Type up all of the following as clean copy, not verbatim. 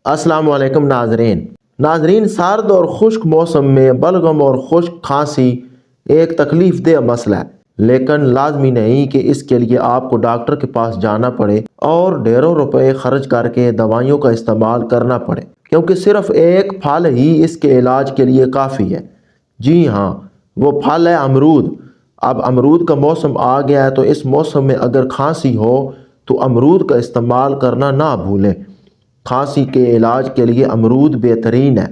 السلام علیکم ناظرین سرد اور خشک موسم میں بلغم اور خشک کھانسی ایک تکلیف دہ مسئلہ ہے، لیکن لازمی نہیں کہ اس کے لیے آپ کو ڈاکٹر کے پاس جانا پڑے اور ڈھیروں روپے خرچ کر کے دوائیوں کا استعمال کرنا پڑے، کیونکہ صرف ایک پھل ہی اس کے علاج کے لیے کافی ہے۔ جی ہاں، وہ پھل ہے امرود۔ اب امرود کا موسم آ گیا ہے، تو اس موسم میں اگر کھانسی ہو تو امرود کا استعمال کرنا نہ بھولیں۔ کھانسی کے علاج کے لیے امرود بہترین ہے۔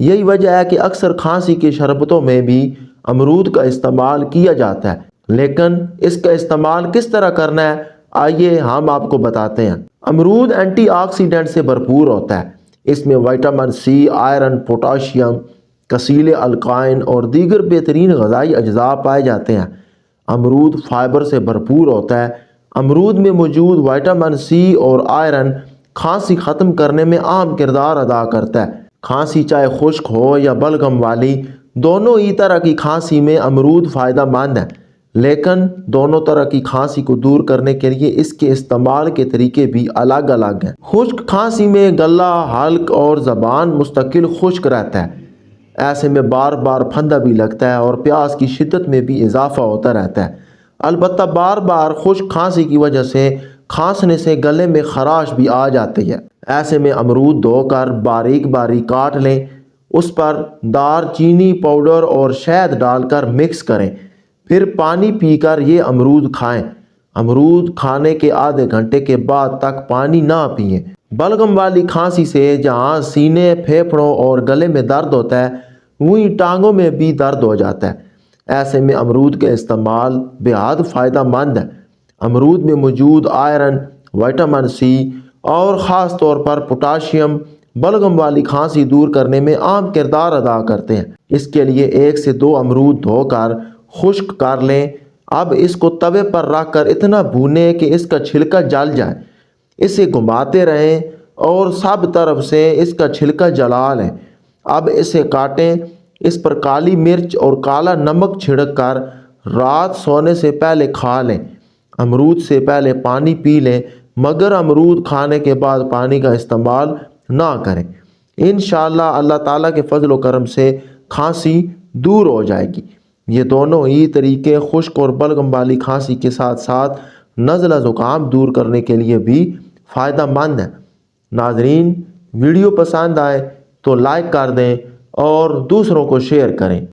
یہی وجہ ہے کہ اکثر کھانسی کی شربتوں میں بھی امرود کا استعمال کیا جاتا ہے، لیکن اس کا استعمال کس طرح کرنا ہے، آئیے ہم آپ کو بتاتے ہیں۔ امرود اینٹی آکسیڈنٹ سے بھرپور ہوتا ہے۔ اس میں وٹامن سی، آئرن، پوٹاشیم، کثیر الکالین اور دیگر بہترین غذائی اجزاء پائے جاتے ہیں۔ امرود فائبر سے بھرپور ہوتا ہے۔ امرود میں موجود وٹامن سی اور آئرن کھانسی ختم کرنے میں اہم کردار ادا کرتا ہے۔ کھانسی چاہے خشک ہو یا بلغم والی، دونوں ہی طرح کی کھانسی میں امرود فائدہ مند ہے، لیکن دونوں طرح کی کھانسی کو دور کرنے کے لیے اس کے استعمال کے طریقے بھی الگ الگ ہیں۔ خشک کھانسی میں گلا، حلق اور زبان مستقل خشک رہتا ہے۔ ایسے میں بار بار پھندا بھی لگتا ہے اور پیاس کی شدت میں بھی اضافہ ہوتا رہتا ہے۔ البتہ بار بار خشک کھانسی کی وجہ سے کھانسنے سے گلے میں خراش بھی آ جاتی ہے۔ ایسے میں امرود دھو کر باریک باریک کاٹ لیں، اس پر دار چینی پاؤڈر اور شہد ڈال کر مکس کریں، پھر پانی پی کر یہ امرود کھائیں۔ امرود کھانے کے آدھے گھنٹے کے بعد تک پانی نہ پئیں۔ بلغم والی کھانسی سے جہاں سینے، پھیپھڑوں اور گلے میں درد ہوتا ہے، وہیں ٹانگوں میں بھی درد ہو جاتا ہے۔ ایسے میں امرود کا استعمال بہت فائدہ مند ہے۔ امرود میں موجود آئرن، وٹامن سی اور خاص طور پر پوٹاشیم بلغم والی کھانسی دور کرنے میں اہم کردار ادا کرتے ہیں۔ اس کے لیے 1 سے 2 امرود دھو کر خشک کر لیں۔ اب اس کو توے پر رکھ کر اتنا بھونیں کہ اس کا چھلکا جل جائے۔ اسے گھماتے رہیں اور سب طرف سے اس کا چھلکا جلا لیں۔ اب اسے کاٹیں۔ اس پر کالی مرچ اور کالا نمک چھڑک کر رات سونے سے پہلے کھا لیں۔ امرود سے پہلے پانی پی لیں، مگر امرود کھانے کے بعد پانی کا استعمال نہ کریں۔ انشاءاللہ اللہ تعالیٰ کے فضل و کرم سے کھانسی دور ہو جائے گی۔ یہ دونوں ہی طریقے خشک اور بلغم والی کھانسی کے ساتھ ساتھ نزلہ زکام دور کرنے کے لیے بھی فائدہ مند ہیں۔ ناظرین، ویڈیو پسند آئے تو لائک کر دیں اور دوسروں کو شیئر کریں۔